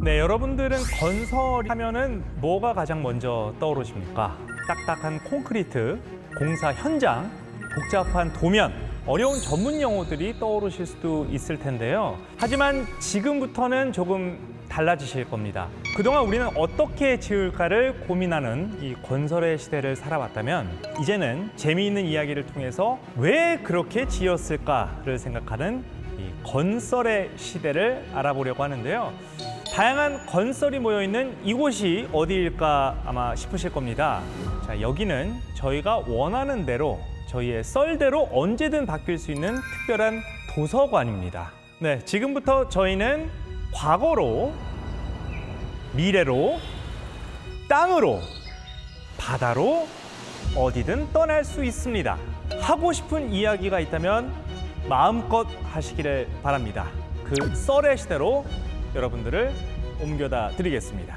네, 여러분들은 건설 하면은 뭐가 가장 먼저 떠오르십니까? 딱딱한 콘크리트, 공사 현장, 복잡한 도면, 어려운 전문 용어들이 떠오르실 수도 있을 텐데요. 하지만 지금부터는 조금 달라지실 겁니다. 그동안 우리는 어떻게 지을까를 고민하는 이 건설의 시대를 살아왔다면 이제는 재미있는 이야기를 통해서 왜 그렇게 지었을까를 생각하는 이 건설의 시대를 알아보려고 하는데요. 다양한 건설이 모여있는 이곳이 어디일까 아마 싶으실 겁니다. 자, 여기는 저희가 원하는 대로 저희의 썰대로 언제든 바뀔 수 있는 특별한 도서관입니다. 네, 지금부터 저희는 과거로, 미래로, 땅으로, 바다로 어디든 떠날 수 있습니다. 하고 싶은 이야기가 있다면 마음껏 하시기를 바랍니다. 그 썰의 시대로 여러분들을 옮겨다 드리겠습니다.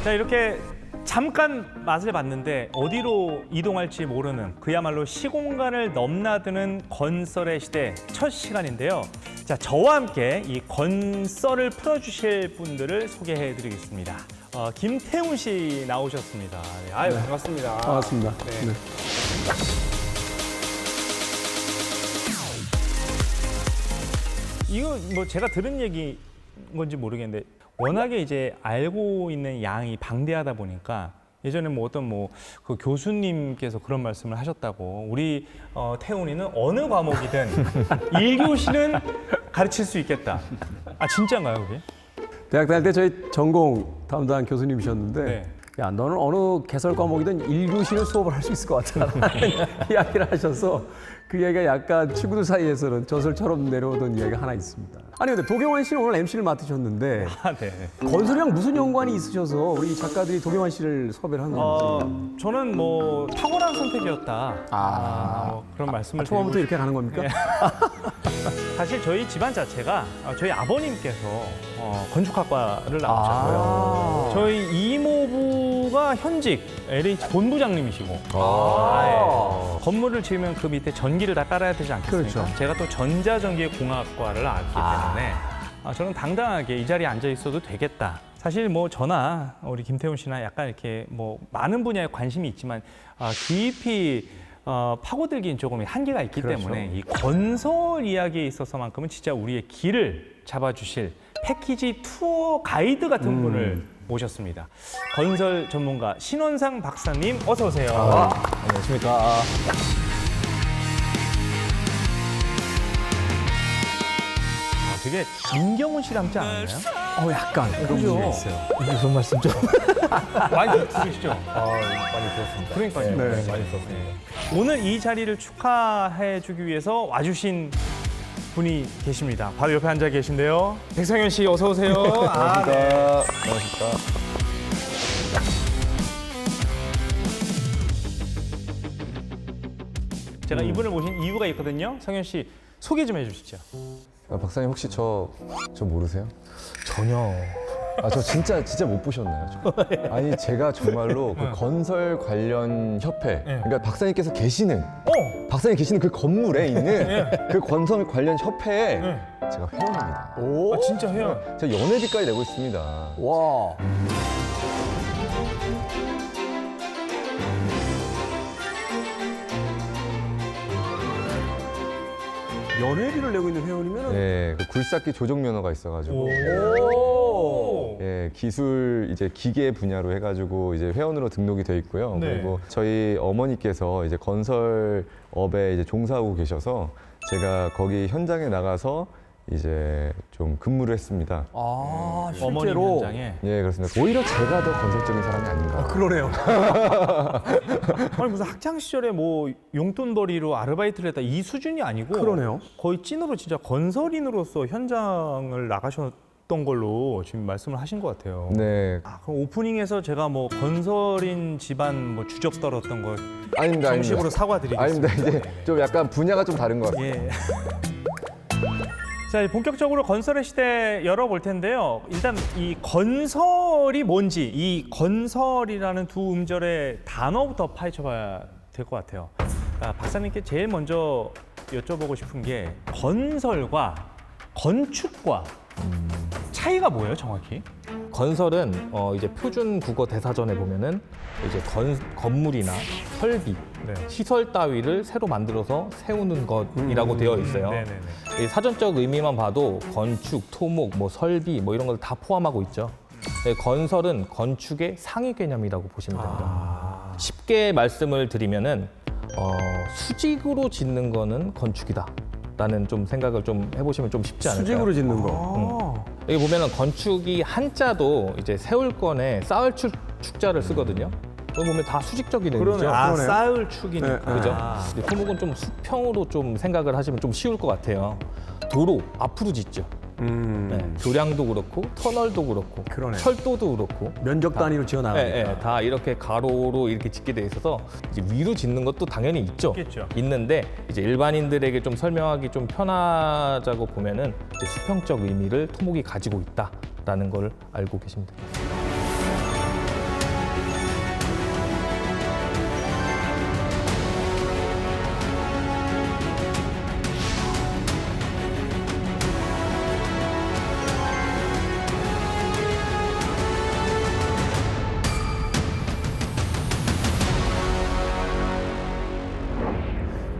자, 이렇게 잠깐 맛을 봤는데 어디로 이동할지 모르는 그야말로 시공간을 넘나드는 건설의 시대 첫 시간인데요. 자, 저와 함께 이 건설을 풀어주실 분들을 소개해 드리겠습니다. 김태훈 씨 나오셨습니다. 네, 아유, 네. 반갑습니다. 반갑습니다. 네. 네. 이거 뭐 제가 들은 얘기인 건지 모르겠는데 워낙에 이제 알고 있는 양이 방대하다 보니까 예전에 뭐 어떤 그 교수님께서 그런 말씀을 하셨다고 우리 태훈이는 어느 과목이든 1교시는 가르칠 수 있겠다. 아, 진짜인가요, 그게? 대학 다닐 때 저희 전공 담당 교수님이셨는데 네. 야, 너는 어느 개설 과목이든 1교시는 수업을 할 수 있을 것 같다 라는 이야기를 하셔서 그 이야기가 약간 친구들 사이에서는 저설처럼 내려오던 이야기가 하나 있습니다. 아니 근데 도경환 씨는 오늘 MC를 맡으셨는데 아, 네. 건설이랑 무슨 연관이 있으셔서 우리 작가들이 도경환 씨를 섭외를 한 건지 저는 뭐 탁월한 선택이었다. 그런 말씀을 처음부터 드리고 이렇게 가는 겁니까? 네. 사실 저희 집안 자체가 저희 아버님께서 건축학과를 나오셨고요. 저희 이모부가 현직 LH 본부장님이시고 예. 건물을 지으면 그 밑에 전기를 다 깔아야 되지 않겠습니까? 그렇죠. 제가 또 전자전기공학과를 나왔기 때문에 저는 당당하게 이 자리에 앉아 있어도 되겠다. 사실 뭐 저나 우리 김태훈 씨나 약간 이렇게 뭐 많은 분야에 관심이 있지만 깊이 파고들기는 조금 한계가 있기 그렇죠. 때문에 이 건설 이야기에 있어서만큼은 진짜 우리의 길을 잡아주실 패키지 투어 가이드 같은 분을 모셨습니다. 건설 전문가 신원상 박사님 어서 오세요. 안녕하십니까. 되게 민경훈 씨 닮지 않았나요? 약간 그런 그죠? 분이 있어요. 무슨 말씀 좀? 많이 들으시죠? 많이 들었습니다. 그러니까요. 네, 네. 많이 들었습니다. 오늘 이 자리를 축하해주기 위해서 와주신 분이 계십니다. 바로 옆에 앉아 계신데요. 백성현 씨 어서 오세요. 안녕하십니까. 제가 이분을 모신 이유가 있거든요. 성현 씨 소개 좀 해주시죠. 박사님 혹시 저 모르세요? 전혀. 저 진짜 못 보셨나요? 아니 제가 정말로 그 건설 관련 협회, 그러니까 박사님께서 계시는 박사님 계시는 그 건물에 있는 그 건설 관련 협회에 제가 회원입니다. 오. 진짜 해요. 제가 연회비까지 내고 있습니다. 와. 연회비를 내고 있는 회원이면 네, 그 굴삭기 조종 면허가 있어가지고. 오. 예, 기술 이제 기계 분야로 해가지고 이제 회원으로 등록이 돼 있고요. 네. 그리고 저희 어머니께서 이제 건설업에 이제 종사하고 계셔서 제가 거기 현장에 나가서 이제 좀 근무를 했습니다. 어머님 실제로. 현장에. 예, 그렇습니다. 오히려 제가 더 건설적인 사람이 아닌가. 그러네요. 아니 무슨 학창 시절에 뭐 용돈벌이로 아르바이트를 했다 이 수준이 아니고 그러네요. 거의 찐으로 진짜 건설인으로서 현장을 나가셨던 걸로 지금 말씀을 하신 것 같아요. 네, 그럼 오프닝에서 제가 뭐 건설인 집안 뭐 주접 떨었던 거 아닙니다. 정식으로 아닙니다. 사과드리겠습니다. 아닙니다. 이제 좀 약간 분야가 좀 다른 것 같아요. 예. 자, 본격적으로 건설의 시대 열어볼 텐데요. 일단 이 건설이 뭔지, 이 건설이라는 두 음절의 단어부터 파헤쳐봐야 될 것 같아요. 박사님께 제일 먼저 여쭤보고 싶은 게 건설과 건축과 차이가 뭐예요, 정확히? 건설은 이제 표준 국어 대사전에 보면은 이제 건물이나 설비, 네. 시설 따위를 새로 만들어서 세우는 것이라고 되어 있어요. 네네네. 이 사전적 의미만 봐도 건축, 토목, 뭐 설비 뭐 이런 걸 다 포함하고 있죠. 건설은 건축의 상위 개념이라고 보시면 됩니다. 쉽게 말씀을 드리면은 수직으로 짓는 거는 건축이다. 라는 좀 생각을 좀 해보시면 좀 쉽지 않을까요? 수직으로 짓는 거. 여기 보면은 건축이 한자도 이제 세울 건에 쌓을 축자를 쓰거든요. 여기 보면 다 수직적인 의미죠. 그러네요. 쌓을 축이니까. 네, 그죠? 근데 토목은 좀 수평으로 좀 생각을 하시면 좀 쉬울 것 같아요. 도로 앞으로 짓죠. 네, 교량도 그렇고 터널도 그렇고 그러네. 철도도 그렇고 면적 단위로 지어 나가니까. 다 이렇게 가로로 이렇게 짓게 돼 있어서 이제 위로 짓는 것도 당연히 있죠. 있겠죠. 있는데 이제 일반인들에게 좀 설명하기 좀 편하자고 보면은 이제 수평적 의미를 토목이 가지고 있다라는 걸 알고 계시면 됩니다.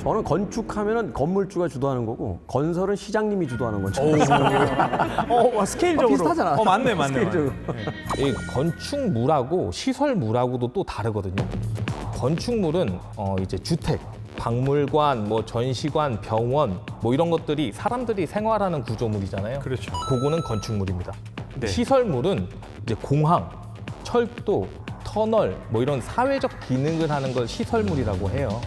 저는 건축하면은 건물주가 주도하는 거고 건설은 시장님이 주도하는 거죠. 스케일적으로. 비슷하잖아. 맞네. 스케일적으로. 이 건축물하고 시설물하고도 또 다르거든요. 건축물은 이제 주택, 박물관, 뭐 전시관, 병원 뭐 이런 것들이 사람들이 생활하는 구조물이잖아요. 그렇죠. 그거는 건축물입니다. 네. 시설물은 이제 공항, 철도, 터널 뭐 이런 사회적 기능을 하는 걸 시설물이라고 해요.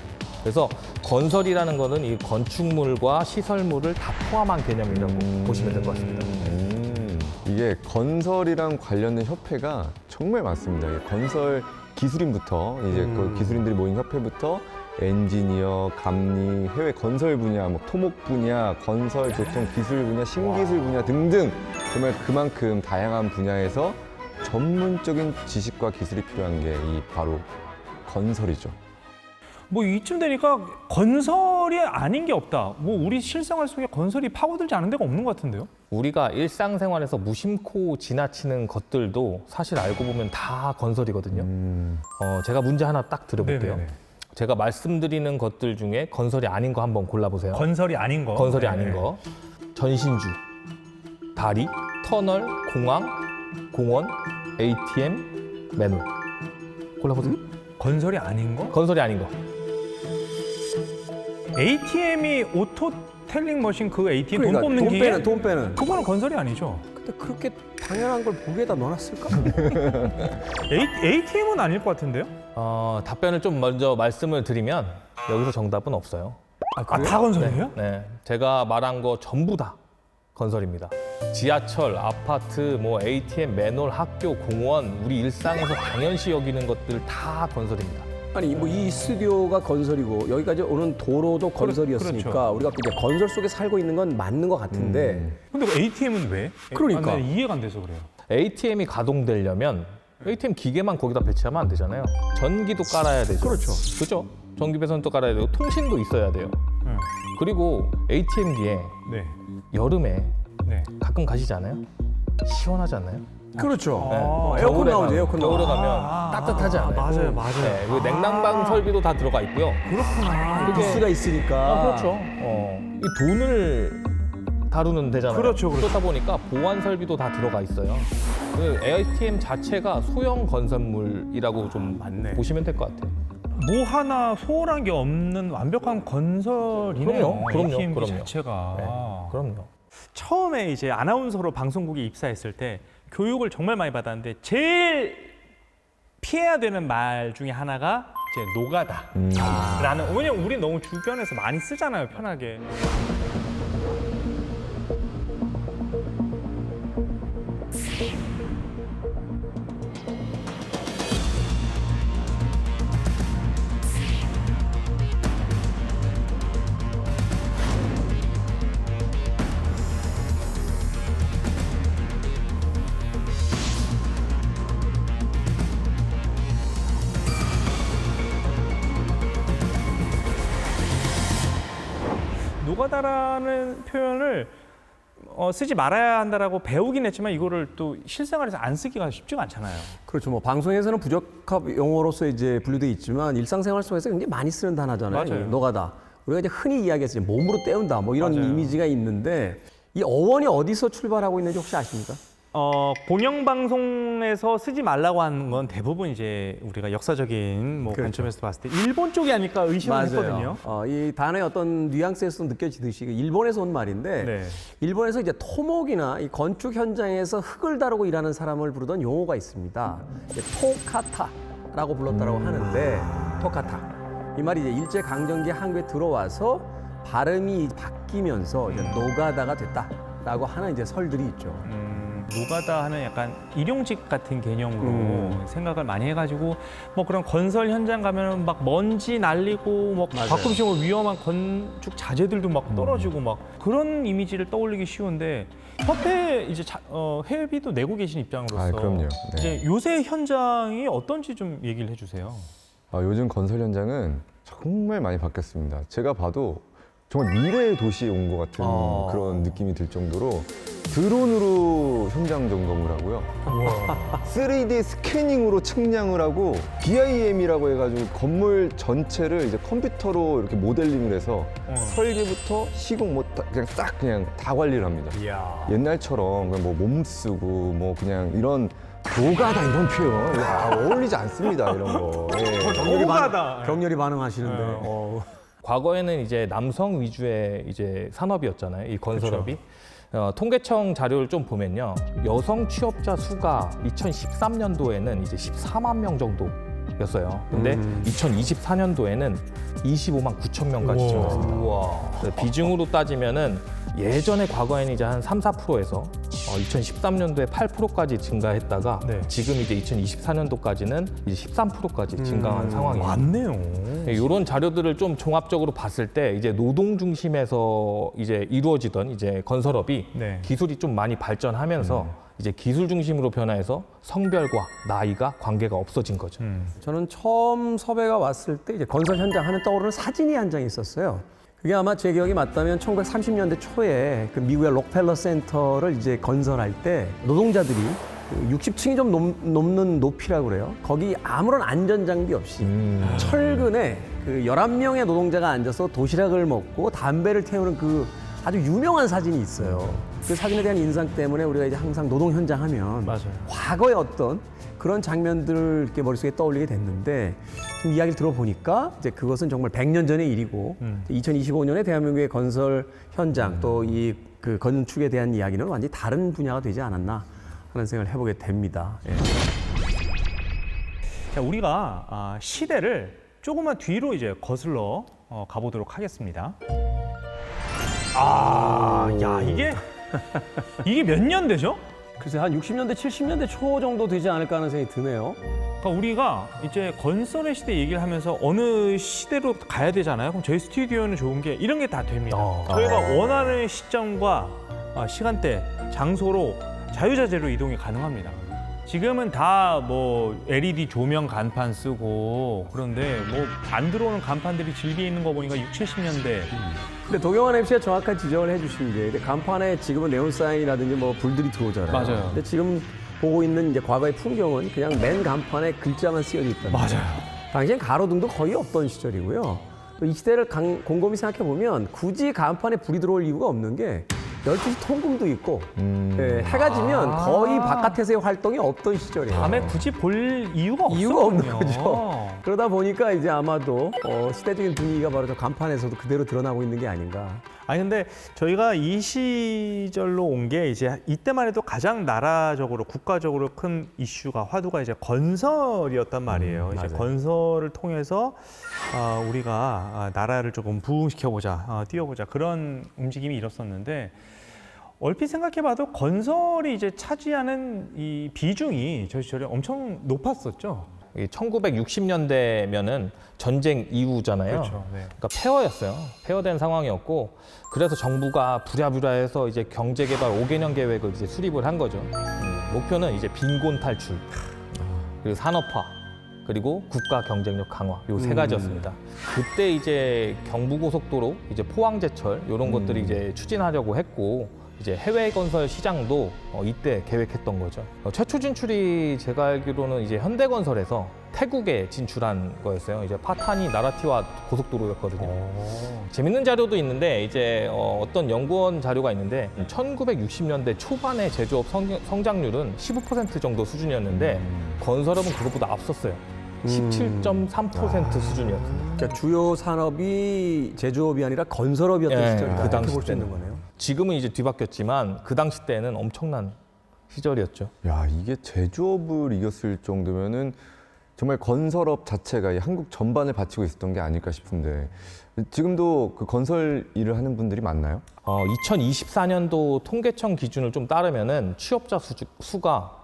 그래서 건설이라는 거는 이 건축물과 시설물을 다 포함한 개념이라고 보시면 될 것 같습니다. 이게 건설이랑 관련된 협회가 정말 많습니다. 이게 건설 기술인부터 이제 그 기술인들이 모인 협회부터 엔지니어, 감리, 해외 건설 분야, 뭐 토목 분야, 건설, 교통, 기술 분야, 신기술 분야 등등 정말 그만큼 다양한 분야에서 전문적인 지식과 기술이 필요한 게 이 바로 건설이죠. 뭐 이쯤 되니까 건설이 아닌 게 없다. 뭐 우리 실생활 속에 건설이 파고들지 않은 데가 없는 것 같은데요? 우리가 일상생활에서 무심코 지나치는 것들도 사실 알고 보면 다 건설이거든요. 제가 문제 하나 딱 드려볼게요. 네네네. 제가 말씀드리는 것들 중에 건설이 아닌 거 한번 골라보세요. 건설이 아닌 거. 건설이 네. 아닌 거. 전신주, 다리, 터널, 공항, 공원, ATM, 맨홀. 골라보세요. 건설이 아닌 거? 건설이 아닌 거. ATM이 오토 텔링 머신 그 ATM 돈 뽑는 돈 기계? 빼는, 돈 빼는. 그거는 건설이 아니죠. 근데 그렇게 당연한 걸 보기에다 넣어놨을까? ATM은 아닐 것 같은데요? 답변을 좀 먼저 말씀을 드리면 여기서 정답은 없어요. 아, 다 건설이에요? 네, 제가 말한 거 전부 다 건설입니다. 지하철, 아파트, 뭐 ATM, 맨홀, 학교, 공원, 우리 일상에서 당연시 여기는 것들 다 건설입니다. 아니 뭐 이 스튜디오가 건설이고 여기까지 오는 도로도 건설이었으니까 그렇죠. 우리가 이제 건설 속에 살고 있는 건 맞는 것 같은데 근데 그 ATM은 왜? 그러니까. 아, 네, 이해가 안 돼서 그래요. ATM이 가동되려면 ATM 기계만 거기다 배치하면 안 되잖아요. 전기도 깔아야 되죠. 그렇죠. 그죠? 전기 배선도 깔아야 되고 통신도 있어야 돼요. 그리고 ATM기에 네. 여름에 네. 가끔 가시지 않아요? 시원하지 않나요? 그렇죠. 아, 에어컨 겨울에 나오죠, 가면, 에어컨 겨울에 나오죠. 가면 따뜻하지 않아요? 맞아요. 네, 그리고 냉난방 설비도 다 들어가 있고요. 그렇구나. 부스가 있으니까. 그렇죠. 이 돈을 다루는 데잖아요. 그렇죠. 그렇다 보니까 보안 설비도 다 들어가 있어요. 그 ATM 자체가 소형 건설물이라고 좀 맞네. 보시면 될 것 같아요. 뭐 하나 소홀한 게 없는 완벽한 건설이네요. 그럼요. ATM 기 그럼요. 자체가. 네, 그럼요. 처음에 이제 아나운서로 방송국에 입사했을 때 교육을 정말 많이 받았는데 제일 피해야 되는 말 중에 하나가 이제 노가다라는. 왜냐면 우리 너무 주변에서 많이 쓰잖아요, 편하게. 노가다라는 표현을 쓰지 말아야 한다라고 배우긴 했지만 이거를 또 실생활에서 안 쓰기가 쉽지가 않잖아요. 그렇죠. 뭐 방송에서는 부적합 용어로서 이제 분류돼 있지만 일상생활 속에서 굉장히 많이 쓰는 단어잖아요. 맞아요. 이 노가다. 우리가 이제 흔히 이야기해서 이제 몸으로 때운다 뭐 이런 맞아요. 이미지가 있는데 이 어원이 어디서 출발하고 있는지 혹시 아십니까? 공영방송에서 쓰지 말라고 하는 건 대부분 이제 우리가 역사적인 뭐 그렇죠. 관점에서 봤을 때 일본 쪽이 아닐까 의심을 했거든요. 이 단어의 어떤 뉘앙스에서 느껴지듯이 그 일본에서 온 말인데 네. 일본에서 이제 토목이나 이 건축 현장에서 흙을 다루고 일하는 사람을 부르던 용어가 있습니다. 이제 토카타라고 불렀다라고 하는데 토카타. 이 말이 이제 일제 강점기 한국에 들어와서 발음이 바뀌면서 이제 노가다가 됐다라고 하는 이제 설들이 있죠. 노가다 하는 약간 일용직 같은 개념으로 생각을 많이 해가지고 뭐 그런 건설 현장 가면은 막 먼지 날리고 뭐 맞아요. 가끔씩 뭐 위험한 건축 자재들도 막 떨어지고 막 그런 이미지를 떠올리기 쉬운데 협회 이제 회비도 내고 계신 입장으로서 아, 그럼요. 네. 이제 요새 현장이 어떤지 좀 얘기를 해주세요. 요즘 건설 현장은 정말 많이 바뀌었습니다. 제가 봐도 정말 미래의 도시에 온 것 같은 그런 느낌이 들 정도로 드론으로 현장 점검을 하고요. 3D 스캐닝으로 측량을 하고 BIM이라고 해가지고 건물 전체를 이제 컴퓨터로 이렇게 모델링을 해서 설계부터 시공 뭐 그냥 다 관리를 합니다. 옛날처럼 그냥 뭐 몸 쓰고 뭐 그냥 이런 노가다 이런 표현 어울리지 않습니다. 이런 거. 예. 격렬히 반응하시는데. 과거에는 이제 남성 위주의 이제 산업이었잖아요. 이 건설업이. 통계청 자료를 좀 보면요. 여성 취업자 수가 2013년도에는 이제 14만 명 정도였어요. 근데 2024년도에는 25만 9천 명까지 증가했습니다. 비중으로 따지면은 예전에 과거에는 이제 한 3, 4%에서 2013년도에 8%까지 증가했다가 네. 지금 이제 2024년도까지는 이제 13%까지 증가한 상황이에요. 맞네요. 이런 자료들을 좀 종합적으로 봤을 때 이제 노동 중심에서 이제 이루어지던 이제 건설업이 네. 기술이 좀 많이 발전하면서 이제 기술 중심으로 변화해서 성별과 나이가 관계가 없어진 거죠. 저는 처음 섭외가 왔을 때 이제 건설 현장 하면 떠오르는 사진이 한 장 있었어요. 그게 아마 제 기억이 맞다면 1930년대 초에 그 미국의 록펠러 센터를 이제 건설할 때 노동자들이 60층이 좀 넘는 높이라고 그래요. 거기 아무런 안전 장비 없이 철근에 그 11명의 노동자가 앉아서 도시락을 먹고 담배를 태우는 그 아주 유명한 사진이 있어요. 그 사진에 대한 인상 때문에 우리가 이제 항상 노동 현장 하면 맞아요. 과거의 어떤 그런 장면들을 이렇게 머릿속에 떠올리게 됐는데 지금 이야기를 들어보니까 이제 그것은 정말 100년 전의 일이고 2025년에 대한민국의 건설 현장 또 이 그 건축에 대한 이야기는 완전히 다른 분야가 되지 않았나 하는 생각을 해보게 됩니다. 예. 자, 우리가 시대를 조금만 뒤로 이제 거슬러 가보도록 하겠습니다. 야, 이게 몇 년 되죠? 글쎄 한 60년대, 70년대 초 정도 되지 않을까 하는 생각이 드네요. 그러니까 우리가 이제 건설의 시대 얘기를 하면서 어느 시대로 가야 되잖아요. 그럼 저희 스튜디오는 좋은 게 이런 게 다 됩니다. 저희가 원하는 시점과 시간대, 장소로 자유자재로 이동이 가능합니다. 지금은 다 뭐 LED 조명 간판 쓰고 그런데 뭐 안 들어오는 간판들이 질게 있는 거 보니까 60, 70년대. 근데 도경환 MC가 정확한 지적을 해주신 게 근데 간판에 지금은 네온사인이라든지 뭐 불들이 들어오잖아요. 맞아요. 근데 지금 보고 있는 이제 과거의 풍경은 그냥 맨 간판에 글자만 쓰여져 있다. 맞아요. 당시엔 가로등도 거의 없던 시절이고요. 또 이 시대를 곰곰이 생각해 보면 굳이 간판에 불이 들어올 이유가 없는 게 12시 통금도 있고 예, 해가 지면 거의 바깥에서의 활동이 없던 시절이에요. 밤에 굳이 볼 이유가 없었군요. 이유가 없는 거죠. 그러다 보니까 이제 아마도 시대적인 분위기가 바로 저 간판에서도 그대로 드러나고 있는 게 아닌가. 아니 근데 저희가 이 시절로 온 게 이제 이때만 해도 가장 나라적으로 국가적으로 큰 이슈가 화두가 이제 건설이었단 말이에요. 이제 맞아요. 건설을 통해서 우리가 나라를 조금 부흥시켜보자, 띄워보자 그런 움직임이 일었었는데 얼핏 생각해봐도 건설이 이제 차지하는 이 비중이 저희 시절에 엄청 높았었죠. 1960년대면은 전쟁 이후잖아요. 그렇죠. 네. 그러니까 폐허였어요. 폐허된 상황이었고 그래서 정부가 부랴부랴해서 이제 경제개발 5개년 계획을 이제 수립을 한 거죠. 목표는 이제 빈곤 탈출, 그리고 산업화, 그리고 국가 경쟁력 강화 요 세 가지였습니다. 그때 이제 경부고속도로, 이제 포항제철 이런 것들이 이제 추진하려고 했고 이제 해외 건설 시장도 이때 계획했던 거죠. 최초 진출이 제가 알기로는 이제 현대건설에서 태국에 진출한 거였어요. 이제 파타니 나라티와 고속도로였거든요. 재밌는 자료도 있는데 이제 어떤 연구원 자료가 있는데 1960년대 초반의 제조업 성장률은 15% 정도 수준이었는데 건설업은 그것보다 앞섰어요. 17.3% 수준이었습니다. 그러니까 주요 산업이 제조업이 아니라 건설업이었던 예, 시절이다. 그 당시 볼수 때는. 있는 거네요. 지금은 이제 뒤바뀌었지만 그 당시 때는 엄청난 시절이었죠. 야, 이게 제조업을 이겼을 정도면은 정말 건설업 자체가 이 한국 전반을 바치고 있었던 게 아닐까 싶은데 지금도 그 건설 일을 하는 분들이 많나요? 2024년도 통계청 기준을 좀 따르면은 취업자 수가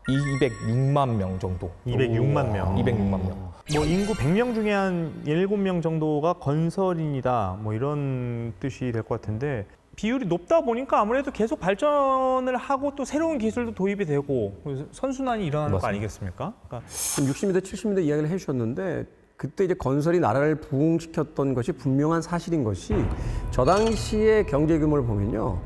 206만 명 정도. 206만 명. 206만 명. 뭐 인구 100명 중에 한 17명 정도가 건설인이다. 뭐 이런 뜻이 될 것 같은데 비율이 높다 보니까 아무래도 계속 발전을 하고 또 새로운 기술도 도입이 되고 선순환이 일어나는 거 맞습니다. 아니겠습니까? 그러니까 60년대, 70년대 이야기를 해주셨는데 그때 이제 건설이 나라를 부흥시켰던 것이 분명한 사실인 것이 저 당시의 경제 규모를 보면요.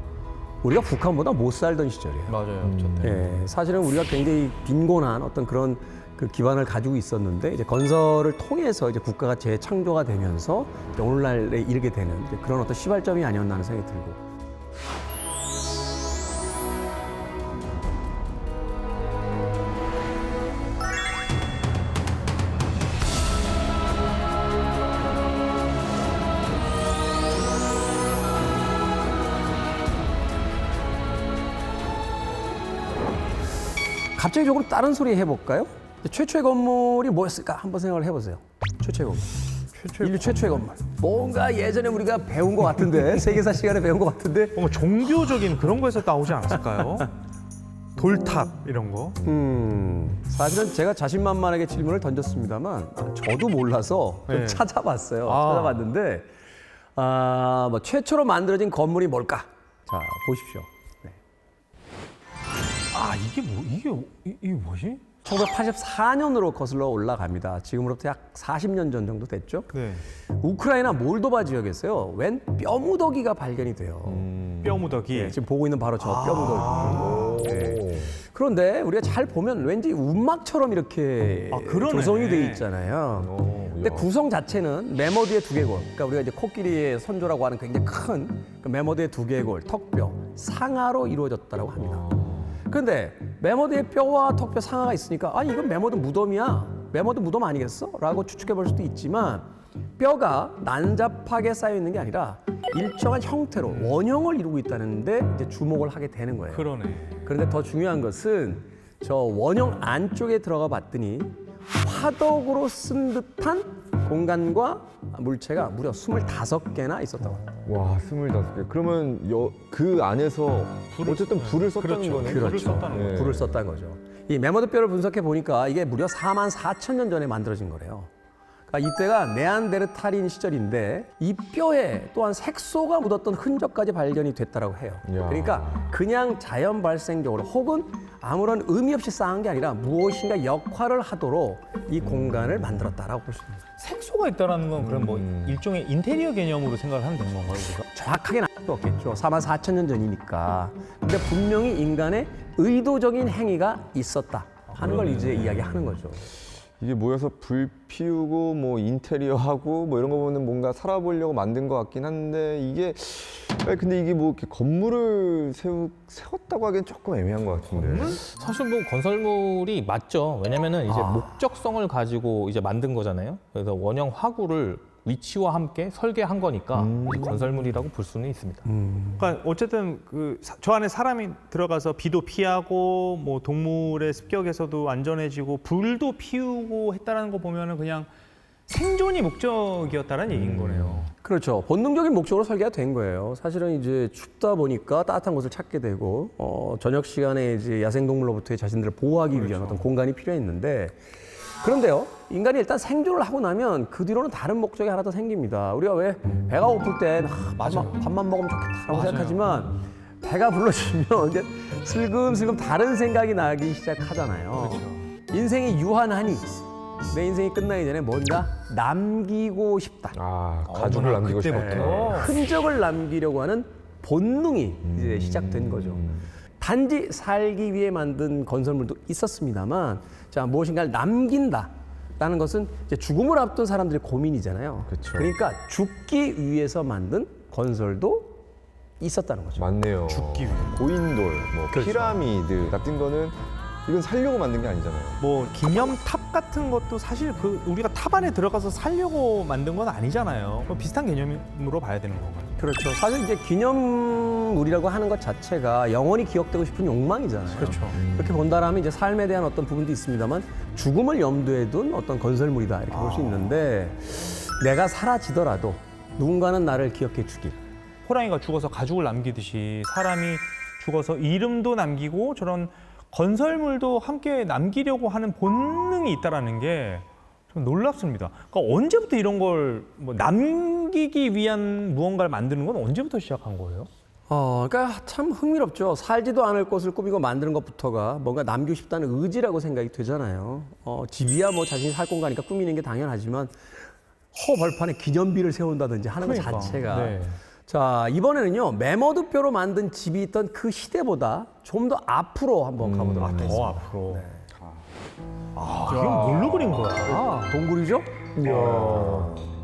우리가 북한보다 못 살던 시절이에요. 맞아요. 예, 사실은 우리가 굉장히 빈곤한 어떤 그런 그 기반을 가지고 있었는데 이제 건설을 통해서 이제 국가가 재창조가 되면서 이제 오늘날에 이르게 되는 이제 그런 어떤 시발점이 아니었나 하는 생각이 들고. 갑자기 조금 다른 소리 해볼까요? 최초의 건물이 뭐였을까? 한번 생각을 해보세요. 최초의 건물. 인류 최초의 건물. 뭔가 예전에 우리가 배운 것 같은데, 세계사 시간에 배운 것 같은데. 뭔가 종교적인 그런 거에서 나오지 않았을까요? 돌탑 이런 거. 사실은 제가 자신만만하게 질문을 던졌습니다만 저도 몰라서 좀 네. 찾아봤어요. 아. 찾아봤는데 뭐 최초로 만들어진 건물이 뭘까? 자, 보십시오. 네. 아 이게 뭐지? 1984년으로 거슬러 올라갑니다. 지금으로부터 약 40년 전 정도 됐죠. 네. 우크라이나 몰도바 지역에서요. 웬 뼈무더기가 발견이 돼요. 뼈무더기. 네, 지금 보고 있는 바로 저 뼈무더기. 네. 그런데 우리가 잘 보면 왠지 움막처럼 이렇게 그러네. 조성이 돼 있잖아요. 근데 구성 자체는 메모드의 두개골, 그러니까 우리가 이제 코끼리의 선조라고 하는 굉장히 큰 그 메모드의 두개골, 턱뼈, 상하로 이루어졌다고 합니다. 그런데 메모드의 뼈와 턱뼈 상하가 있으니까 아니 이건 메모드 무덤이야, 메모드 무덤 아니겠어? 라고 추측해 볼 수도 있지만 뼈가 난잡하게 쌓여 있는 게 아니라 일정한 형태로 원형을 이루고 있다는데 이제 주목을 하게 되는 거예요. 그러네. 그런데 더 중요한 것은 저 원형 안쪽에 들어가 봤더니 화덕으로 쓴 듯한 공간과 물체가 무려 25개나 있었다고 합니다. 와, 25개. 그러면 그 안에서 어쨌든 불을 썼다는 거네. 불을 썼다는 네. 불을 썼다는 거죠. 이 메모드 뼈를 분석해 보니까 이게 무려 44,000년 전에 만들어진 거래요. 그러니까 이때가 네안데르탈인 시절인데 이 뼈에 또한 색소가 묻었던 흔적까지 발견이 됐다고 해요. 이야. 그러니까 그냥 자연 발생적으로 혹은 아무런 의미 없이 쌓은 게 아니라 무엇인가 역할을 하도록 이 공간을 만들었다라고 볼 수 있습니다. 색소가 있다라는 건 그럼 뭐 일종의 인테리어 개념으로 생각을 하면 되는 건가요, 우리가? 정확하게는 알 수 없겠죠. 44,000년 전이니까. 근데 분명히 인간의 의도적인 행위가 있었다 하는 걸 이제 이야기하는 거죠. 이게 모여서 불 피우고 뭐 인테리어 하고 뭐 이런 거 보면 뭔가 살아보려고 만든 것 같긴 한데 이게 근데 이게 뭐 이렇게 건물을 세웠다고 하기엔 조금 애매한 것 같은데. 사실 뭐 건설물이 맞죠. 왜냐면은 이제 목적성을 가지고 이제 만든 거잖아요. 그래서 원형 화구를 위치와 함께 설계한 거니까 이제 건설물이라고 볼 수는 있습니다. 그러니까 어쨌든 저 안에 사람이 들어가서 비도 피하고 뭐 동물의 습격에서도 안전해지고 불도 피우고 했다는 거 보면은 그냥 생존이 목적이었다는 얘기인 거네요. 그렇죠. 본능적인 목적으로 설계가 된 거예요. 사실은 이제 춥다 보니까 따뜻한 곳을 찾게 되고 저녁 시간에 이제 야생동물로부터 자신들을 보호하기 위한 어떤 공간이 필요했는데 그런데요, 인간이 일단 생존을 하고 나면 그 뒤로는 다른 목적이 하나 더 생깁니다. 우리가 왜 배가 고플 때 밥만 먹으면 좋겠다라고 생각하지만 배가 불러지면 이제 슬금슬금 다른 생각이 나기 시작하잖아요. 인생이 유한하니 내 인생이 끝나기 전에 뭔가 남기고 싶다. 아, 가죽을 남기고 싶었다. 흔적을 남기려고 하는 본능이 이제 시작된 거죠. 단지 살기 위해 만든 건설물도 있었습니다만, 자, 무엇인가를 남긴다라는 것은 이제 죽음을 앞둔 사람들의 고민이잖아요. 그쵸. 그러니까 죽기 위해서 만든 건설도 있었다는 거죠. 맞네요. 죽기 위해. 고인돌, 뭐 그렇죠. 피라미드 같은 거는 이건 살려고 만든 게 아니잖아요. 뭐 기념탑 같은 것도 사실 그 우리가 탑 안에 들어가서 살려고 만든 건 아니잖아요. 비슷한 개념으로 봐야 되는 건가요? 그렇죠. 사실 이제 기념물이라고 하는 것 자체가 영원히 기억되고 싶은 욕망이잖아요. 그렇죠. 그렇게 본다라면 이제 삶에 대한 어떤 부분도 있습니다만 죽음을 염두에 둔 어떤 건설물이다 이렇게 볼 수 있는데, 내가 사라지더라도 누군가는 나를 기억해 주길. 호랑이가 죽어서 가죽을 남기듯이 사람이 죽어서 이름도 남기고 저런 건설물도 함께 남기려고 하는 본능이 있다라는 게 좀 놀랍습니다. 그러니까 언제부터 이런 걸 뭐 남기기 위한 무언가를 만드는 건 언제부터 시작한 거예요? 그러니까 참 흥미롭죠. 살지도 않을 것을 꾸미고 만드는 것부터가 뭔가 남기고 싶다는 의지라고 생각이 되잖아요. 집이야 뭐 자신이 살 공간이니까 꾸미는 게 당연하지만 허벌판에 기념비를 세운다든지 하는 것 그러니까, 자체가. 네. 자, 이번에는요, 매머드뼈로 만든 집이 있던 그 시대보다 좀 더 앞으로 한번 가보도록 하겠습니다. 더 앞으로. 이건 뭘로 그린 거야? 동굴이죠?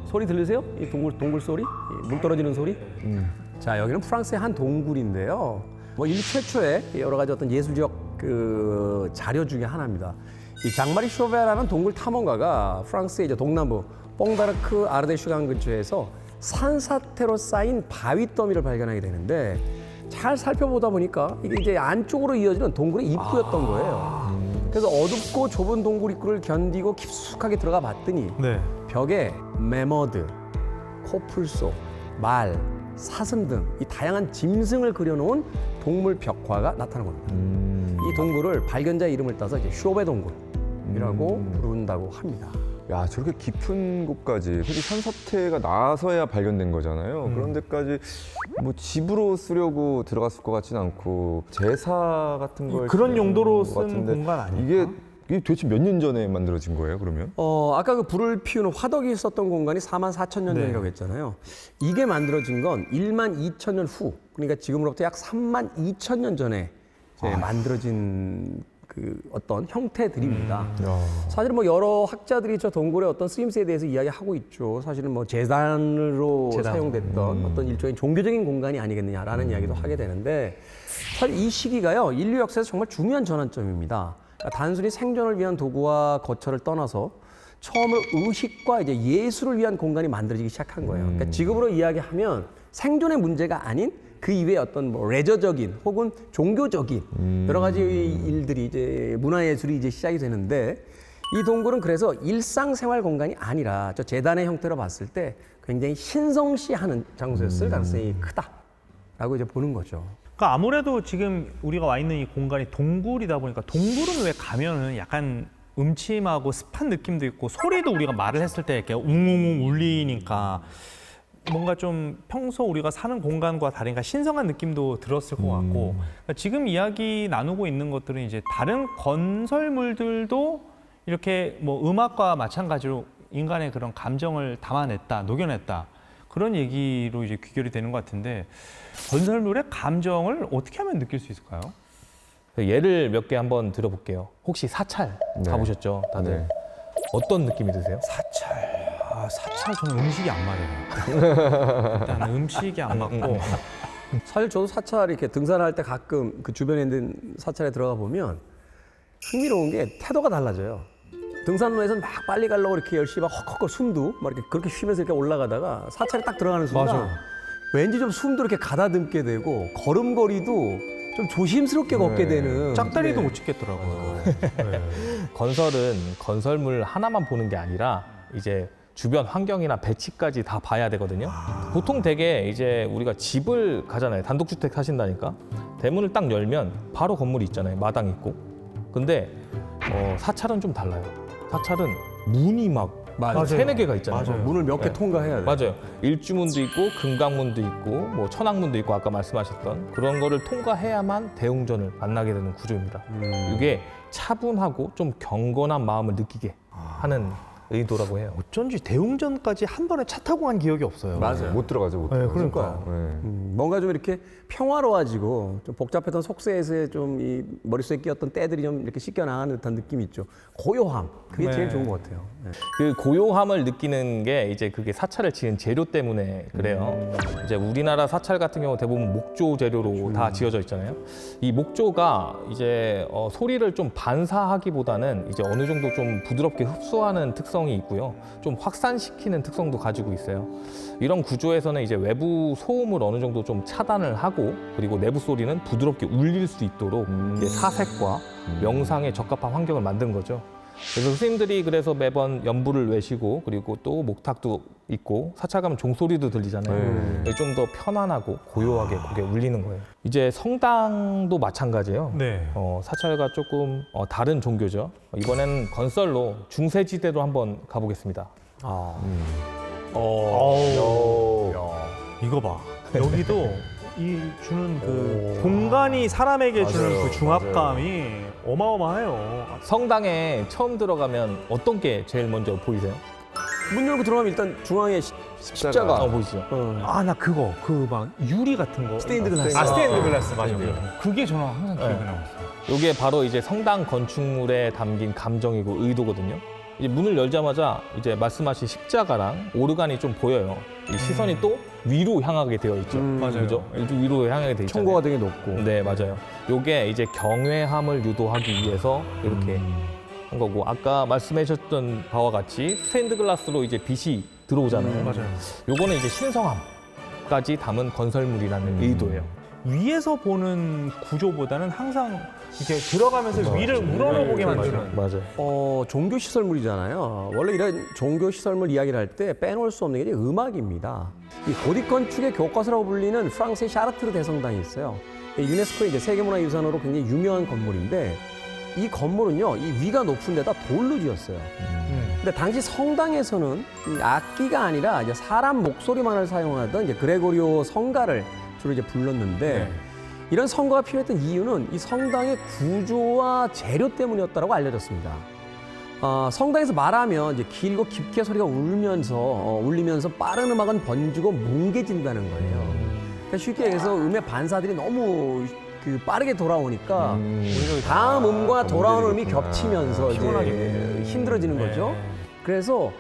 소리 들리세요? 이 동굴 소리? 이 물 떨어지는 소리? 자, 여기는 프랑스의 한 동굴인데요. 뭐 인류 최초의 여러 가지 어떤 예술적 그 자료 중에 하나입니다. 이 장마리 쇼베라는 동굴 탐험가가 프랑스의 이제 동남부 뽕다르크 아르데슈강 근처에서 산사태로 쌓인 바위 더미를 발견하게 되는데, 잘 살펴보다 보니까 이게 이제 안쪽으로 이어지는 동굴의 입구였던 거예요. 그래서 어둡고 좁은 동굴 입구를 견디고 깊숙하게 들어가 봤더니 네. 벽에 매머드, 코뿔소, 말, 사슴 등 이 다양한 짐승을 그려놓은 동물 벽화가 나타난 겁니다. 이 동굴을 발견자의 이름을 따서 이제 쇼베 동굴이라고 부른다고 합니다. 야, 저렇게 깊은 곳까지 솔직히 산사태가 나서야 발견된 거잖아요. 그런 데까지 뭐 집으로 쓰려고 들어갔을 것 같지는 않고 제사 같은 걸 그런 쓰는 용도로 것 쓴 같은데 공간 아닐까? 이게 도대체 몇 년 전에 만들어진 거예요, 그러면? 아까 그 불을 피우는 화덕이 있었던 공간이 44,000년 네. 전이라고 했잖아요. 이게 만들어진 건 12,000년 후, 그러니까 지금으로부터 약 32,000년 전에 이제 만들어진 그 어떤 형태들입니다. 사실 뭐 여러 학자들이 저 동굴의 어떤 쓰임새에 대해서 이야기하고 있죠. 사실은 뭐 제단으로 사용됐던 어떤 일종의 종교적인 공간이 아니겠느냐라는 이야기도 하게 되는데, 사실 이 시기가요, 인류 역사에서 정말 중요한 전환점입니다. 그러니까 단순히 생존을 위한 도구와 거처를 떠나서 처음으로 의식과 이제 예술을 위한 공간이 만들어지기 시작한 거예요. 그러니까 지금으로 이야기하면 생존의 문제가 아닌 그 이외의 어떤 뭐 레저적인 혹은 종교적인 여러 가지 일들이 이제 문화예술이 이제 시작이 되는데, 이 동굴은 그래서 일상생활 공간이 아니라 저 재단의 형태로 봤을 때 굉장히 신성시하는 장소였을 가능성이 크다라고 이제 보는 거죠. 그러니까 아무래도 지금 우리가 와 있는 이 공간이 동굴이다 보니까, 동굴은 왜 가면은 약간 음침하고 습한 느낌도 있고 소리도 우리가 말을 했을 때 이렇게 웅웅웅 울리니까 뭔가 좀 평소 우리가 사는 공간과 다르니까 신성한 느낌도 들었을 것 같고, 그러니까 지금 이야기 나누고 있는 것들은 이제 다른 건설물들도 이렇게 뭐 음악과 마찬가지로 인간의 그런 감정을 담아냈다, 녹여냈다, 그런 얘기로 이제 귀결이 되는 것 같은데, 건설물의 감정을 어떻게 하면 느낄 수 있을까요? 예를 몇 개 한번 들어볼게요. 혹시 사찰 네. 가보셨죠, 다들? 네. 어떤 느낌이 드세요? 사찰 저는 음식이 안 맞아요. 일단 음식이 안 맞고. 사실 저도 사찰 이렇게 등산할 때 가끔 그 주변에 있는 사찰에 들어가 보면 흥미로운 게 태도가 달라져요. 등산로에서는 막 빨리 가려고 이렇게 열심히 막 헉헉 숨도 막 이렇게 그렇게 쉬면서 이렇게 올라가다가 사찰에 딱 들어가는 순간 맞아. 왠지 좀 숨도 이렇게 가다듬게 되고 걸음걸이도 좀 조심스럽게 걷게 되는. 짝다리도 네. 못 찍겠더라고요. 건설은 건설물 하나만 보는 게 아니라 이제 주변 환경이나 배치까지 다 봐야 되거든요. 보통 되게 이제 우리가 집을 가잖아요. 단독주택 사신다니까. 대문을 딱 열면 바로 건물이 있잖아요. 마당 있고. 근데 사찰은 좀 달라요. 사찰은 문이 막 맞아요. 한 3-4개가 있잖아요. 맞아요. 문을 몇 개 네. 통과해야 돼. 맞아요. 일주문도 있고 금강문도 있고 뭐 천왕문도 있고 아까 말씀하셨던 그런 거를 통과해야만 대웅전을 만나게 되는 구조입니다. 이게 차분하고 좀 경건한 마음을 느끼게 하는 의도라고 해요. 어쩐지 대웅전까지 한 번에 차 타고 간 기억이 없어요. 못 들어가죠, 못 네, 들어가죠. 그러니까요. 네. 뭔가 좀 이렇게 평화로워지고 좀 복잡했던 속세에서의 좀 이 머릿속에 끼었던 때들이 좀 이렇게 씻겨나가는 듯한 느낌이 있죠. 고요함, 그게 제일 좋은 것 같아요. 네. 그 고요함을 느끼는 게 이제 그게 사찰을 지은 재료 때문에 그래요. 이제 우리나라 사찰 같은 경우 대부분 목조 재료로 다 지어져 있잖아요. 이 목조가 이제 소리를 좀 반사하기보다는 이제 어느 정도 좀 부드럽게 흡수하는 특성이 있고요. 좀 확산시키는 특성도 가지고 있어요. 이런 구조에서는 이제 외부 소음을 어느 정도 좀 차단을 하고 그리고 내부 소리는 부드럽게 울릴 수 있도록 이제 사색과 명상에 적합한 환경을 만든 거죠. 그래서 스님들이 그래서 매번 연부를 외시고 그리고 또 목탁도 있고 사찰 가면 종소리도 들리잖아요. 좀 더 편안하고 고요하게 그게 울리는 거예요. 이제 성당도 마찬가지예요. 네. 사찰과 조금 다른 종교죠. 이번엔 건설로 중세지대로 한번 가보겠습니다. 이거 봐. 여기도 이 주는 그 공간이 사람에게 주는 그 중압감이 어마어마해요. 성당에 처음 들어가면 어떤 게 제일 먼저 보이세요? 문 열고 들어가면 일단 중앙에 십자가. 보이시죠? 아, 나 그거 그 막 유리 같은 거. 스테인드 글라스. 아, 스테인드 글라스 맞아요. 그게 저는 항상 기억에 남았어요. 이게 바로 이제 성당 건축물에 담긴 감정이고 의도거든요. 이제 문을 열자마자 이제 말씀하신 십자가랑 오르간이 좀 보여요. 이 시선이 또 위로 향하게 되어 있죠. 맞아요. 그죠? 좀 위로 향하게 되어 있잖아요. 청고가 되게 높고. 네, 맞아요. 요게 이제 경외함을 유도하기 위해서 이렇게 한 거고 아까 말씀해 주셨던 바와 같이 스테인드 글라스로 이제 빛이 들어오잖아요. 맞아요. 요거는 이제 신성함까지 담은 건설물이라는 의도예요. 위에서 보는 구조보다는 항상 이렇게 들어가면서 위를 우러러보게 만드는. 맞아요. 종교 시설물이잖아요. 원래 이런 종교 시설물 이야기를 할 때 빼놓을 수 없는 게 이제 음악입니다. 이 고딕 건축의 교과서라고 불리는 프랑스의 샤르트르 대성당이 있어요. 유네스코의 이제 세계문화유산으로 굉장히 유명한 건물인데 이 건물은요, 이 위가 높은 데다 돌로 지었어요. 근데 당시 성당에서는 이 악기가 아니라 이제 사람 목소리만을 사용하던 이제 그레고리오 성가를 주로 이제 불렀는데 이런 성가가 필요했던 이유는 이 성당의 구조와 재료 때문이었다고 알려졌습니다. 성당에서 말하면 이제 길고 깊게 소리가 울리면서 빠른 음악은 번지고 뭉개진다는 거예요. 그러니까 쉽게 얘기해서 음의 반사들이 너무 빠르게 돌아오니까 다음 음과 돌아오는 음이 겹치면서 이제 힘들어지는 거죠. 그래서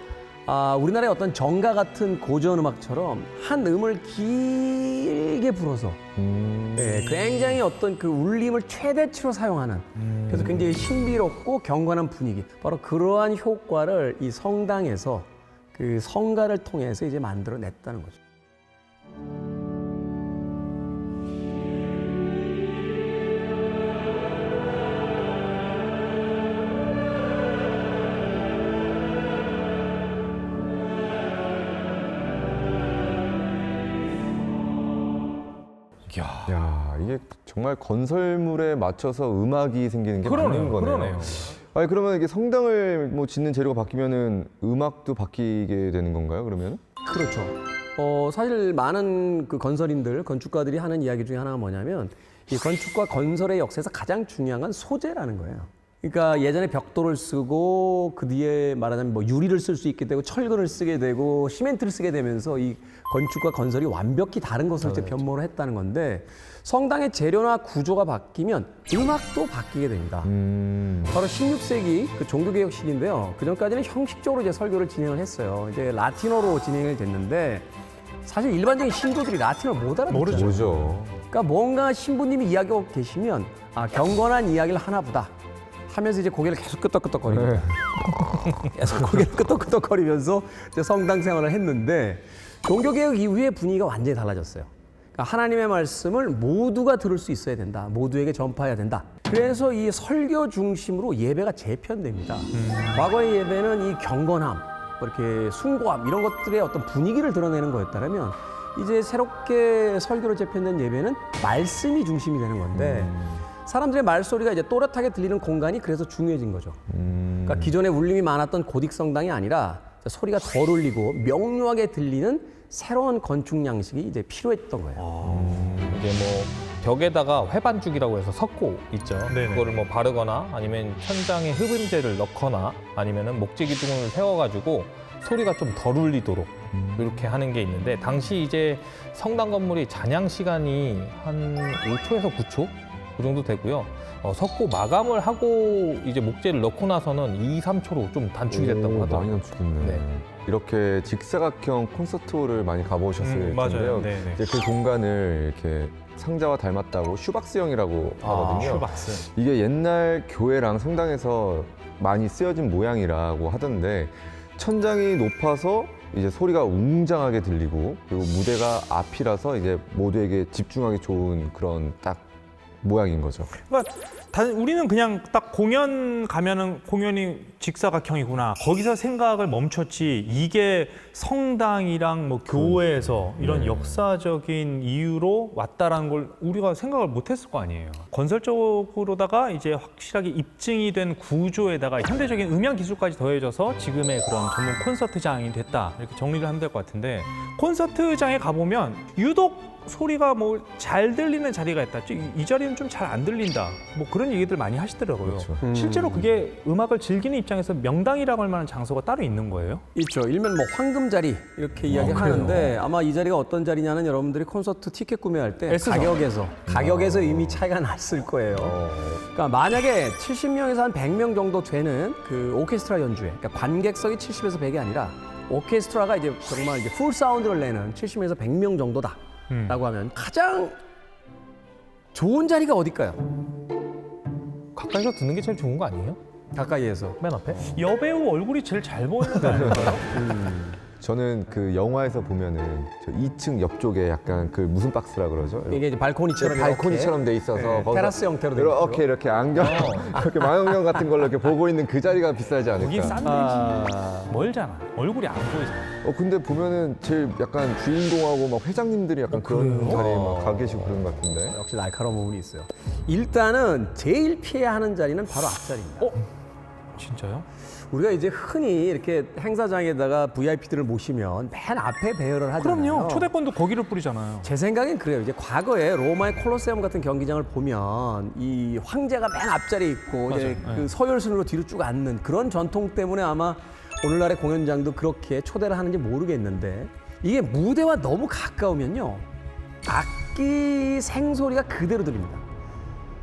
우리나라의 어떤 정가 같은 고전 음악처럼 한 음을 길게 불어서 굉장히 어떤 그 울림을 최대치로 사용하는 그래서 굉장히 신비롭고 경건한 분위기 바로 그러한 효과를 이 성당에서 그 성가를 통해서 이제 만들어냈다는 거죠. 야, 이게 정말 건설물에 맞춰서 음악이 생기는 게 맞는 거네요. 그러네요. 아니 그러면 이게 성당을 뭐 짓는 재료가 바뀌면은 음악도 바뀌게 되는 건가요? 그러면? 그렇죠. 사실 많은 그 건설인들, 건축가들이 하는 이야기 중에 하나가 뭐냐면 이 건축과 건설의 역사에서 가장 중요한 건 소재라는 거예요. 그러니까 예전에 벽돌을 쓰고 그 뒤에 말하자면 뭐 유리를 쓸 수 있게 되고 철근을 쓰게 되고 시멘트를 쓰게 되면서 이 건축과 건설이 완벽히 다른 것을 이제 변모를 했다는 건데 성당의 재료나 구조가 바뀌면 음악도 바뀌게 됩니다. 바로 16세기 그 종교개혁 시기인데요. 그 전까지는 형식적으로 이제 설교를 진행을 했어요. 이제 라틴어로 진행이 됐는데 사실 일반적인 신도들이 라틴어를 못 알아듣죠. 모르죠. 그러니까 뭔가 신부님이 이야기하고 계시면 경건한 이야기를 하나 보다 하면서 이제 고개를 계속 끄덕끄덕거립니다. 계속 고개를 끄덕끄덕거리면서 이제 성당 생활을 했는데 종교개혁 이후에 분위기가 완전히 달라졌어요. 그러니까 하나님의 말씀을 모두가 들을 수 있어야 된다. 모두에게 전파해야 된다. 그래서 이 설교 중심으로 예배가 재편됩니다. 과거의 예배는 이 경건함, 이렇게 숭고함 이런 것들의 어떤 분위기를 드러내는 거였다면 이제 새롭게 설교로 재편된 예배는 말씀이 중심이 되는 건데 사람들의 말소리가 이제 또렷하게 들리는 공간이 그래서 중요해진 거죠. 그러니까 기존에 울림이 많았던 고딕 성당이 아니라 소리가 덜 울리고 명료하게 들리는 새로운 건축 양식이 이제 필요했던 거예요. 이제 뭐 벽에다가 회반죽이라고 해서 석고 있죠. 네네. 그거를 뭐 바르거나 아니면 천장에 흡음재를 넣거나 아니면은 목재 기둥을 세워가지고 소리가 좀 덜 울리도록 이렇게 하는 게 있는데, 당시 이제 성당 건물이 잔향 시간이 한 5초에서 9초 그 정도 되고요. 석고 마감을 하고 이제 목재를 넣고 나서는 2, 3초로 좀 단축이 됐다고 많이 하더라고요. 단축됐네. 네. 이렇게 직사각형 콘서트홀을 많이 가보셨을 맞아요. 텐데요. 네네. 이제 그 공간을 이렇게 상자와 닮았다고 슈박스형이라고 하거든요. 슈박스. 이게 옛날 교회랑 성당에서 많이 쓰여진 모양이라고 하던데, 천장이 높아서 이제 소리가 웅장하게 들리고, 그리고 무대가 앞이라서 이제 모두에게 집중하기 좋은 그런 딱 모양인 거죠. 그러니까 우리는 그냥 딱 공연 가면은 공연이 직사각형이구나. 거기서 생각을 멈췄지. 이게 성당이랑 뭐 교회에서 이런 역사적인 이유로 왔다라는 걸 우리가 생각을 못했을 거 아니에요. 건설적으로다가 이제 확실하게 입증이 된 구조에다가 현대적인 음향 기술까지 더해져서 지금의 그런 전문 콘서트장이 됐다. 이렇게 정리를 하면 될 것 같은데, 콘서트장에 가보면 유독 소리가 뭐 잘 들리는 자리가 있다. 이 자리는 좀 잘 안 들린다. 뭐 그런 얘기들 많이 하시더라고요. 그렇죠. 실제로 그게 음악을 즐기는 입장에서 명당이라고 할 만한 장소가 따로 있는 거예요? 있죠. 일면 뭐 황금자리 이렇게 이야기하는데, 아마 이 자리가 어떤 자리냐는 여러분들이 콘서트 티켓 구매할 때 S석. 가격에서 이미 차이가 났을 거예요. 그러니까 만약에 70명에서 한 100명 정도 되는 그 오케스트라 연주회, 그러니까 관객석이 70에서 100이 아니라 오케스트라가 이제 정말 이제 풀 사운드를 내는 70에서 100명 정도다라고 하면 가장 좋은 자리가 어딜까요? 가까이서 듣는 게 제일 좋은 거 아니에요? 가까이에서. 맨 앞에? 여배우 얼굴이 제일 잘 보이는 거 아닐까요? 저는 그 영화에서 보면은 저 2층 옆쪽에 약간 그 무슨 박스라 그러죠? 이게 이제 발코니처럼 이렇게. 발코니처럼 돼 있어서 네, 거기서 테라스 형태로 돼 이렇게 있죠. 이렇게 안경 이렇게 망원경 같은 걸로 이렇게 보고 있는 그 자리가 비싸지 않을까? 거기 싼데지. 멀잖아. 얼굴이 안 보이잖아. 근데 보면은 제일 약간 주인공하고 막 회장님들이 약간 그런 자리에 막 가 계시고 그런 것 같은데. 역시 날카로운 부분이 있어요. 일단은 제일 피해야 하는 자리는 바로 앞자리입니다. 진짜요? 우리가 이제 흔히 이렇게 행사장에다가 VIP들을 모시면 맨 앞에 배열을 하잖아요. 그럼요. 초대권도 거기를 뿌리잖아요. 제 생각엔 그래요. 이제 과거에 로마의 콜로세움 같은 경기장을 보면 이 황제가 맨 앞자리에 있고 이제 맞아요. 그 네. 서열순으로 뒤로 쭉 앉는 그런 전통 때문에 아마 오늘날의 공연장도 그렇게 초대를 하는지 모르겠는데, 이게 무대와 너무 가까우면요, 악기 생소리가 그대로 들립니다.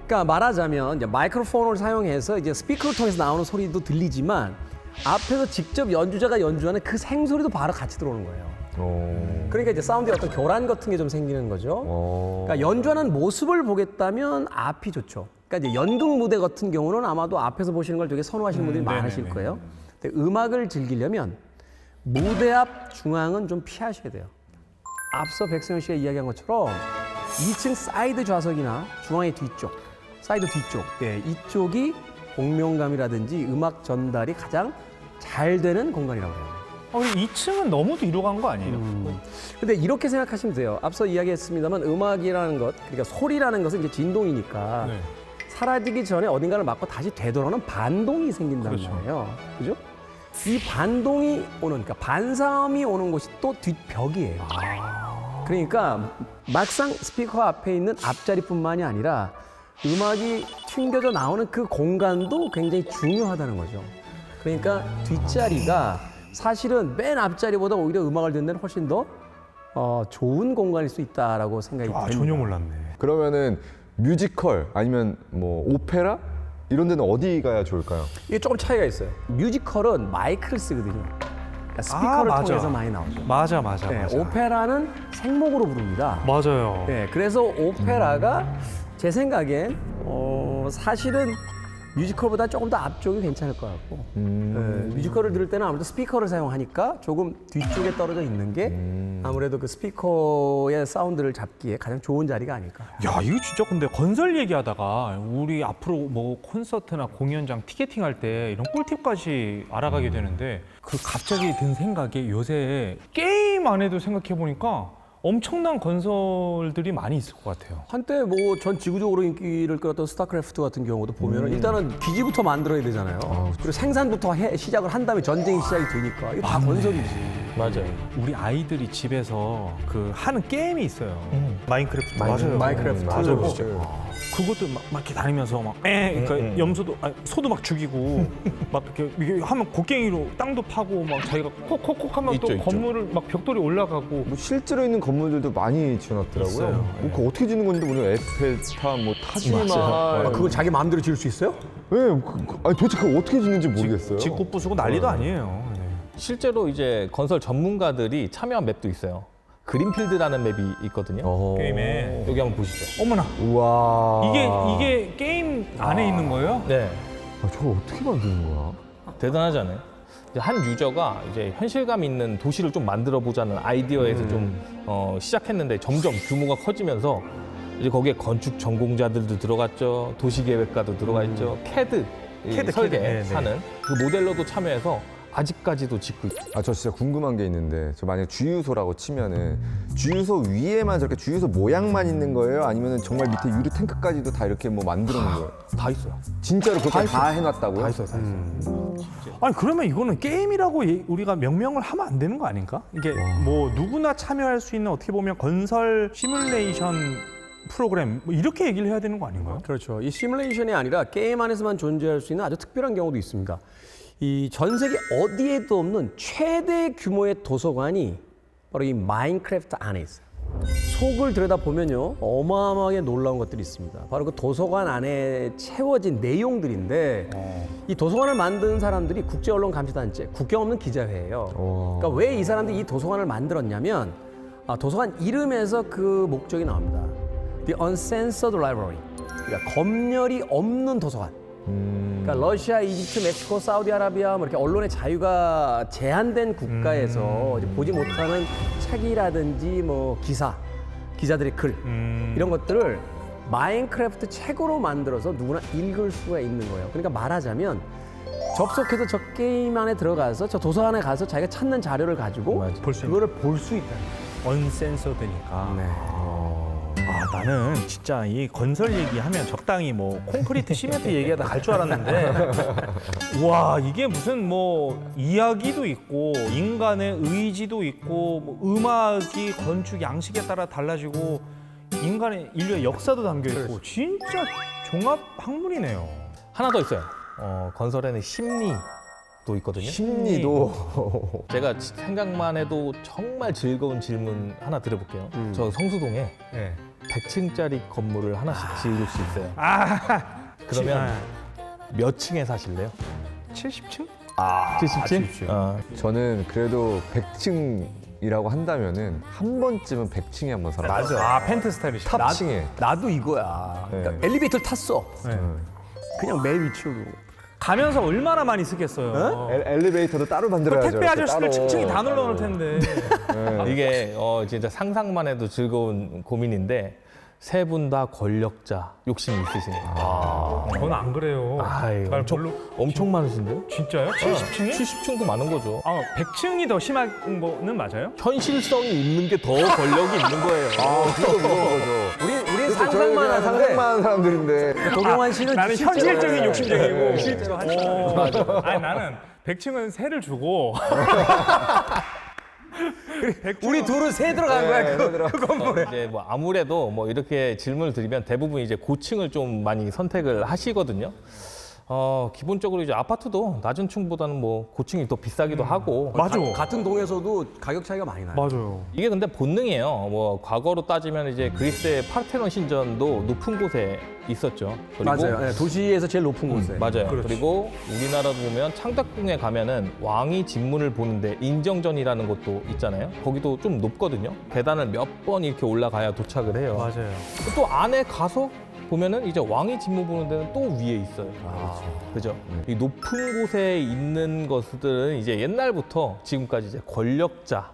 그러니까 말하자면 이제 마이크로폰을 사용해서 이제 스피커를 통해서 나오는 소리도 들리지만, 앞에서 직접 연주자가 연주하는 그 생소리도 바로 같이 들어오는 거예요. 그러니까 이제 사운드의 어떤 교란 같은 게 좀 생기는 거죠. 그러니까 연주하는 모습을 보겠다면 앞이 좋죠. 그러니까 이제 연극 무대 같은 경우는 아마도 앞에서 보시는 걸 되게 선호하시는 분들이 많으실 네네네. 거예요. 근데 음악을 즐기려면 무대 앞 중앙은 좀 피하셔야 돼요. 앞서 백승현 씨가 이야기한 것처럼 2층 사이드 좌석이나 중앙의 뒤쪽, 사이드 뒤쪽, 네, 이쪽이 공명감이라든지 음악 전달이 가장 잘 되는 공간이라고 해요. 2층은 너무 뒤로 간 거 아니에요? 근데 이렇게 생각하시면 돼요. 앞서 이야기했습니다만 음악이라는 것, 그러니까 소리라는 것은 이제 진동이니까 네. 사라지기 전에 어딘가를 맞고 다시 되돌아오는 반동이 생긴다는 그렇죠. 거예요. 그죠? 이 반동이 오는, 그러니까 반사음이 오는 곳이 또 뒷벽이에요. 그러니까 막상 스피커 앞에 있는 앞자리뿐만이 아니라 음악이 튕겨져 나오는 그 공간도 굉장히 중요하다는 거죠. 그러니까 뒷자리가 사실은 맨 앞자리보다 오히려 음악을 듣는 데는 훨씬 더 좋은 공간일 수 있다라고 생각이 됩니다. 전혀 몰랐네. 그러면은 뮤지컬 아니면 뭐 오페라 이런 데는 어디 가야 좋을까요? 이게 조금 차이가 있어요. 뮤지컬은 마이크를 쓰거든요. 그러니까 스피커를 맞아. 통해서 많이 나오죠. 맞아. 네, 오페라는 생목으로 부릅니다. 맞아요. 네, 그래서 오페라가 제 생각엔 사실은 뮤지컬보다 조금 더 앞쪽이 괜찮을 것 같고, 네, 뮤지컬을 들을 때는 아무래도 스피커를 사용하니까 조금 뒤쪽에 떨어져 있는 게 아무래도 그 스피커의 사운드를 잡기에 가장 좋은 자리가 아닐까. 야, 이거 진짜 근데 건설 얘기하다가 우리 앞으로 뭐 콘서트나 공연장 티켓팅 할 때 이런 꿀팁까지 알아가게 되는데, 그 갑자기 든 생각이 요새 게임 안 해도 생각해 보니까 엄청난 건설들이 많이 있을 것 같아요. 한때 뭐 전 지구적으로 인기를 끌었던 스타크래프트 같은 경우도 보면은 일단은 기지부터 만들어야 되잖아요. 그리고 생산부터 시작을 한 다음에 전쟁이 시작이 되니까 이거 다 건설이지. 맞아요. 우리 아이들이 집에서 그 하는 게임이 있어요. 마인크래프트. 맞아요. 마인크래프트. 맞아요. 그것도 막 이렇게 다니면서 막 그러니까 염소도 소도 막 죽이고 막 이렇게 하면 곡괭이로 땅도 파고 막 자기가 콕콕콕 하면 또 있죠. 건물을 막 벽돌이 올라가고 뭐 실제로 있는 건물들도 많이 지어놨더라고요. 있어요. 뭐 그거 어떻게 짓는 건지 모르겠어요. 에펠탑, 뭐 타지마할. 아, 그거 자기 마음대로 지을 수 있어요? 네, 아니 도대체 그거 어떻게 짓는지 모르겠어요. 짓고 부수고 난리도 아니에요. 네. 실제로 이제 건설 전문가들이 참여한 맵도 있어요. 그린필드라는 맵이 있거든요. 게임에 여기 한번 보시죠. 어머나 우와. 이게 게임 안에 있는 거예요? 네. 아, 저걸 어떻게 만드는 거야? 대단하지 않아요? 이제 한 유저가 이제 현실감 있는 도시를 좀 만들어 보자는 아이디어에서 좀 시작했는데 점점 규모가 커지면서 이제 거기에 건축 전공자들도 들어갔죠, 도시 계획가도 들어가 있죠, 캐드 설계 네, 네. 하는 그 모델러도 참여해서 아직까지도 짓고 있죠. 아, 저 진짜 궁금한 게 있는데, 저 만약에 주유소라고 치면은 주유소 위에만 저렇게 주유소 모양만 있는 거예요? 아니면은 정말 밑에 유리 탱크까지도 다 이렇게 뭐 만들어 놓은 거예요? 다 있어요. 진짜로 그렇게 다 해놨다고요? 다 있어요. 다 있어요. 아니 그러면 이거는 게임이라고 우리가 명명을 하면 안 되는 거 아닌가? 이게 뭐 누구나 참여할 수 있는 어떻게 보면 건설 시뮬레이션 프로그램 뭐 이렇게 얘기를 해야 되는 거 아닌가요? 그렇죠. 이 시뮬레이션이 아니라 게임 안에서만 존재할 수 있는 아주 특별한 경우도 있습니다. 이 전 세계 어디에도 없는 최대 규모의 도서관이 바로 이 마인크래프트 안에 있어요. 속을 들여다보면요, 어마어마하게 놀라운 것들이 있습니다. 바로 그 도서관 안에 채워진 내용들인데 이 도서관을 만든 사람들이 국제언론감시단체, 국경 없는 기자회예요. 그러니까 왜 이 사람들이 이 도서관을 만들었냐면 도서관 이름에서 그 목적이 나옵니다. The Uncensored Library. 그러니까 검열이 없는 도서관. 그러니까 러시아, 이집트, 멕시코, 사우디아라비아 뭐 이렇게 언론의 자유가 제한된 국가에서 이제 보지 못하는 책이라든지 뭐 기자들의 글 이런 것들을 마인크래프트 책으로 만들어서 누구나 읽을 수가 있는 거예요. 그러니까 말하자면 접속해서 저 게임 안에 들어가서 저 도서관에 가서 자기가 찾는 자료를 가지고 그거를 볼 수 있다. 언센서드니까. 네. 나는 진짜 이 건설 얘기하면 적당히 뭐 콘크리트, 시멘트 얘기하다 갈 줄 알았는데 와 이게 무슨 뭐 이야기도 있고 인간의 의지도 있고 뭐 음악이 건축 양식에 따라 달라지고 인간의 인류의 역사도 담겨 있고 진짜 종합 학문이네요. 하나 더 있어요. 건설에는 심리도 있거든요. 심리도. 제가 생각만 해도 정말 즐거운 질문 하나 드려볼게요. 저 성수동에 네. 100층짜리 건물을 하나씩 지을 수 있어요. 그러면 몇 층에 사실래요? 70층? 70층? 저는 그래도 100층이라고 한다면은 한 번쯤은 100층에 한번 살아봤어요. 펜트 스타일이시다. 탑층에. 나도 이거야. 그러니까 네. 엘리베이터를 탔어. 네. 그냥 맨 위치로. 가면서 얼마나 많이 쓰겠어요. 엘리베이터도 따로 그 만들어야죠. 택배 이렇게 아저씨들 따로. 층층이 다 눌러놓을 텐데. 이게 진짜 상상만 해도 즐거운 고민인데 세 분 다 권력자 욕심이 있으시네요. 저는 안 그래요. 아유, 잘 엄청 많으신데요? 진짜요? 70층이? 70층도 많은 거죠. 100층이 더 심한 거는 맞아요? 현실성이 있는 게 더 권력이 있는 거예요. 진짜 무서운 거죠. 우리 저희는 상상만 그냥 하는데 상상만 하는 사람들인데. 도경환 씨는 나는 실제로- 현실적인 욕심쟁이고 네. 실제로 하시잖아요. 아니 나는 100층은 세를 주고 우리 둘은 새 들어간 거야. 그 건물에. 이제 뭐 아무래도 뭐 이렇게 질문을 드리면 대부분 이제 고층을 좀 많이 선택을 하시거든요. 기본적으로 이제 아파트도 낮은 층보다는 뭐 고층이 더 비싸기도 하고. 맞아. 같은 동에서도 가격 차이가 많이 나요. 맞아요. 이게 근데 본능이에요. 뭐 과거로 따지면 이제 그리스의 파르테논 신전도 높은 곳에 있었죠. 그리고 맞아요. 네, 도시에서 제일 높은 곳에. 맞아요. 그렇지. 그리고 우리나라도 보면 창덕궁에 가면은 왕이 진문을 보는데 인정전이라는 곳도 있잖아요. 거기도 좀 높거든요. 계단을 몇 번 이렇게 올라가야 도착을 해요. 맞아요. 또 안에 가서 보면은 이제 왕이 진문 보는 데는 또 위에 있어요. 그죠? 이 높은 곳에 있는 것들은 이제 옛날부터 지금까지 이제 권력자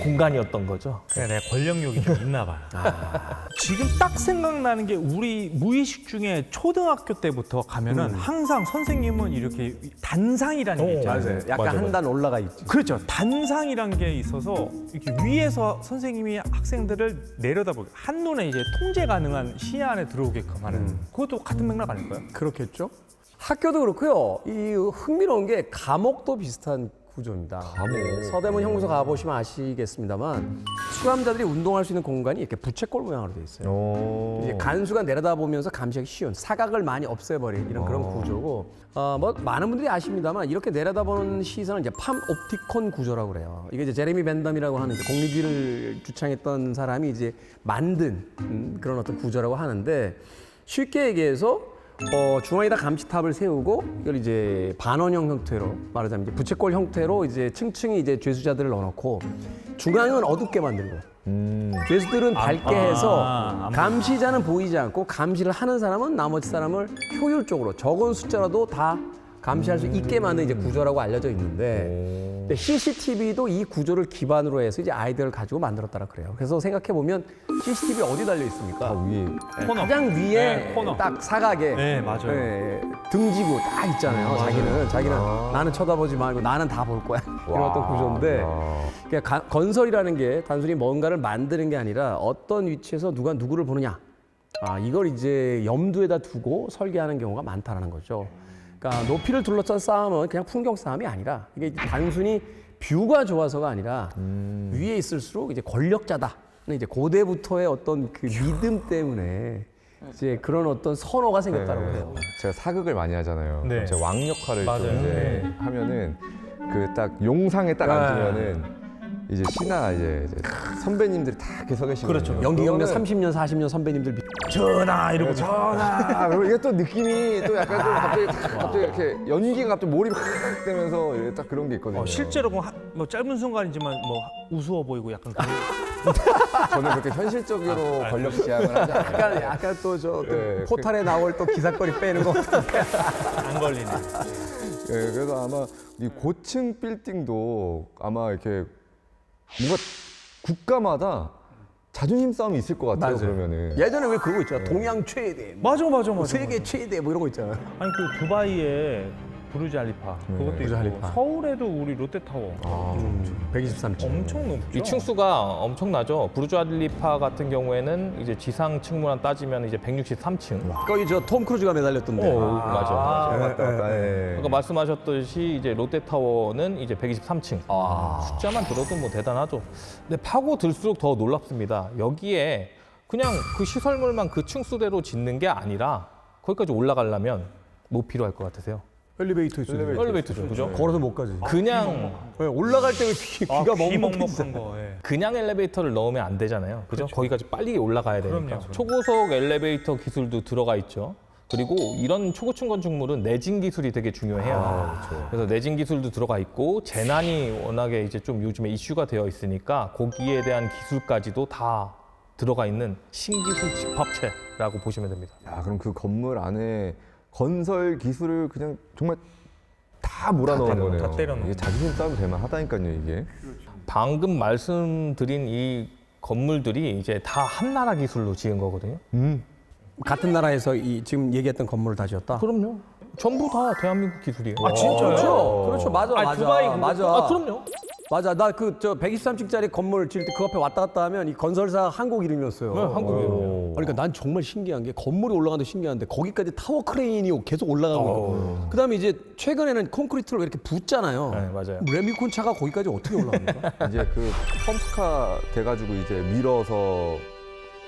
공간이었던 거죠. 그래, 내가 권력욕이 좀 있나 봐. 지금 딱 생각나는 게 우리 무의식 중에 초등학교 때부터 가면은 항상 선생님은 이렇게 단상이라는 게 있잖아요. 맞아요. 약간 한 단 올라가 있지. 그렇죠. 단상이란 게 있어서 이렇게 위에서 선생님이 학생들을 내려다보게 한눈에 이제 통제 가능한 시야 안에 들어오게끔 하는 그것도 같은 맥락 아닐까요? 그렇겠죠. 학교도 그렇고요. 이 흥미로운 게 감옥도 비슷한 구조입니다. 네, 서대문 형무소 가보시면 아시겠습니다만 수감자들이 운동할 수 있는 공간이 이렇게 부채꼴 모양으로 되어 있어요. 이제 간수가 내려다보면서 감시하기 쉬운 사각을 많이 없애버린 이런 그런 구조고 뭐 많은 분들이 아십니다만 이렇게 내려다보는 시선을 이제 팜 옵티콘 구조라고 그래요. 이게 이제 제레미 벤덤이라고 하는 이제 공리주의를 주창했던 사람이 이제 만든 그런 어떤 구조라고 하는데 쉽게 얘기해서 중앙에다 감시탑을 세우고 이걸 이제 반원형 형태로 말하자면 이제 부채꼴 형태로 이제 층층이 이제 죄수자들을 넣어놓고 중앙은 어둡게 만들고 죄수들은 밝게 해서 감시자는 보이지 않고 감시를 하는 사람은 나머지 사람을 효율적으로 적은 숫자라도 다 감시할 수 있게 만든 이제 구조라고 알려져 있는데 CCTV도 이 구조를 기반으로 해서 이제 아이디어를 가지고 만들었다라 그래요. 그래서 생각해 보면 CCTV 어디 달려 있습니까? 위에 코너. 가장 위에 네, 코너. 딱 사각에 네, 맞아요. 등지고 딱 있잖아요. 자기는 나는 쳐다보지 말고 나는 다 볼 거야. 이런 어떤 구조인데 그러니까 건설이라는 게 단순히 뭔가를 만드는 게 아니라 어떤 위치에서 누가 누구를 보느냐. 이걸 이제 염두에다 두고 설계하는 경우가 많다라는 거죠. 그러니까 높이를 둘러싼 싸움은 그냥 풍경 싸움이 아니라 이게 단순히 뷰가 좋아서가 아니라 위에 있을수록 이제 권력자다. 이제 고대부터의 어떤 그 믿음 때문에 이제 그런 어떤 선호가 생겼다고 해요. 제가 사극을 많이 하잖아요. 네. 제가 왕 역할을 맞아요. 좀 이제 하면은 그 딱 용상에 딱 앉으면은 이제 신하 이제 선배님들이 다 이렇게 서 계시거든요. 그렇죠. 연기 경력 그러면은 30년, 40년 선배님들 전하 이러고 전하 그리고 이게 또 느낌이 또 약간 좀 갑자기 이렇게 연기가 갑자기 몰입이 확 되면서 이렇게 딱 그런 게 있거든요. 실제로 뭐 짧은 순간이지만 뭐 우스워 보이고 약간 그런 저는 그렇게 현실적으로 권력 지향을 하지 않아요. 약간 또 저 네, 포탈에 나올 또 기사거리 빼는 거 안 걸리네. 예, 그래서 아마 이 고층 빌딩도 아마 이렇게 뭔가 국가마다 자존심 싸움이 있을 것 같아요. 그러면은 예전에 왜 그런 거 있잖아. 동양 최대, 맞아. 세계 최대 뭐 이런 거 있잖아요. 아니 그 두바이에 부르즈 알리파 그것도 부르즈 있고 알리파. 서울에도 우리 롯데타워 123층. 엄청 높죠. 이 층수가 엄청나죠. 부르주 알리파 같은 경우에는 이제 지상 층무랑 따지면 이제 163층. 거기 저 톰 크루즈가 매달렸던데. 맞아. 맞다 맞다. 예. 그러니까 말씀하셨듯이 이제 롯데타워는 이제 123층. 숫자만 들어도 뭐 대단하죠. 근데 파고 들수록 더 놀랍습니다. 여기에 그냥 그 시설물만 그 층수대로 짓는 게 아니라 거기까지 올라가려면 뭐 필요할 것 같으세요? 엘리베이터 있어요. 엘리베이터죠, 그죠? 걸어서 못 가지. 그냥 올라갈 때 귀가 귀 먹먹해지잖아. 먹먹한 거. 예. 그냥 엘리베이터를 넣으면 안 되잖아요. 그죠? 거기까지 빨리 올라가야 되니까. 그럼요. 초고속 엘리베이터 기술도 들어가 있죠. 그리고 이런 초고층 건축물은 내진 기술이 되게 중요해요. 그래서 내진 기술도 들어가 있고 재난이 워낙에 이제 좀 요즘에 이슈가 되어 있으니까 거기에 대한 기술까지도 다 들어가 있는 신기술 집합체라고 보시면 됩니다. 야, 그럼 그 건물 안에 건설 기술을 그냥 정말 다 몰아넣은 거네요. 다 때려 넣은 이게 자존심 싸움이 될 만하다니까요, 이게. 방금 말씀드린 이 건물들이 이제 다 한나라 기술로 지은 거거든요. 같은 나라에서 이 지금 얘기했던 건물을 다 지었다. 그럼요. 전부 다 대한민국 기술이에요. 아 진짜요? 그렇죠. 맞아. 아니, 두바이 그거- 맞아. 아, 그럼요. 맞아. 나 그 저 123층짜리 건물 지을 때 그 앞에 왔다 갔다 하면 이 건설사 한국 이름이었어요. 네, 한국 이름이에요. 그러니까 난 정말 신기한 게 건물이 올라가는데 신기한데 거기까지 타워 크레인이 계속 올라가고 있고 그다음에 이제 최근에는 콘크리트로 이렇게 붓잖아요. 네, 맞아요. 레미콘 차가 거기까지 어떻게 올라갑니까? 이제 그 펌프카 돼가지고 이제 밀어서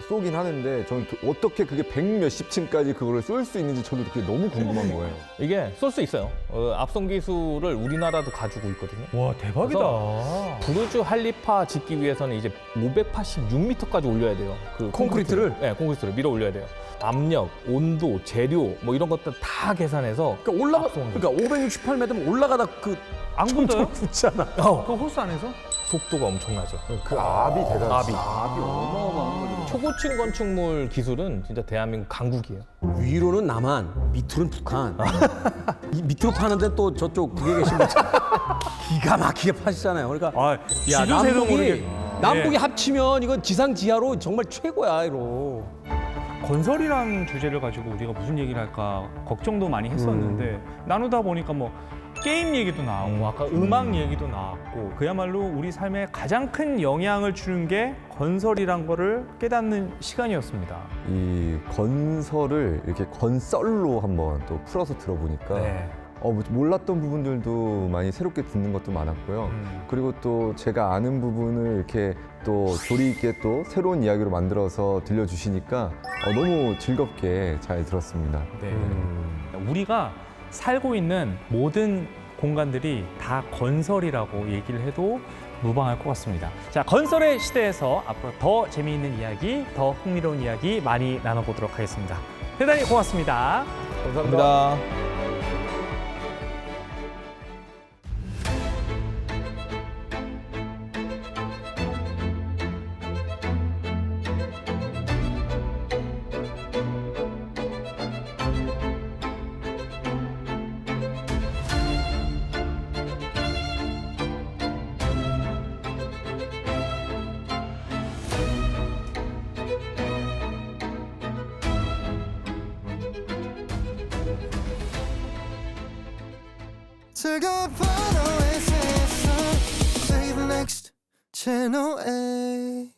쏘긴 하는데 저는 어떻게 그게 100몇십 층까지 그거를 쏠 수 있는지 저도 그게 너무 궁금한 거예요. 이게 쏠 수 있어요. 앞선 기술을 우리나라도 가지고 있거든요. 와 대박이다. 부르주 할리파 짓기 위해서는 이제 586m까지 올려야 돼요. 그 콘크리트를? 네, 콘크리트를 밀어 올려야 돼요. 압력, 온도, 재료 뭐 이런 것들 다 계산해서 그러니까 앞선 거죠. 그러니까 568m면 올라가다 그 안 굳어요? 붙잖아. 그 호스 안에서? 속도가 엄청나죠. 그 압이 대단하지. 압이. 어마어마한 거죠. 초고층 건축물 기술은 진짜 대한민국 강국이에요. 위로는 남한, 밑으로는 북한. 이 밑으로 파는데 또 저쪽 북에 계신 분 기가 막히게 파시잖아요. 그러니까 아, 지도새도 모르게. 남북이 예. 합치면 이건 지상지하로 정말 최고야, 이로. 건설이라는 주제를 가지고 우리가 무슨 얘기를 할까 걱정도 많이 했었는데 나누다 보니까 뭐 게임 얘기도 나오고 아까 음악 얘기도 나왔고 그야말로 우리 삶에 가장 큰 영향을 주는 게 건설이란 거를 깨닫는 시간이었습니다. 이 건설을 이렇게 건썰로 한번 또 풀어서 들어보니까 네. 뭐 몰랐던 부분들도 많이 새롭게 듣는 것도 많았고요. 그리고 또 제가 아는 부분을 이렇게 또 조리 있게 또 새로운 이야기로 만들어서 들려주시니까 너무 즐겁게 잘 들었습니다. 네. 우리가 살고 있는 모든 공간들이 다 건설이라고 얘기를 해도 무방할 것 같습니다. 자, 건설의 시대에서 앞으로 더 재미있는 이야기, 더 흥미로운 이야기 많이 나눠보도록 하겠습니다. 대단히 고맙습니다. 감사합니다. 즐거운 파도의 세상 Play the next channel A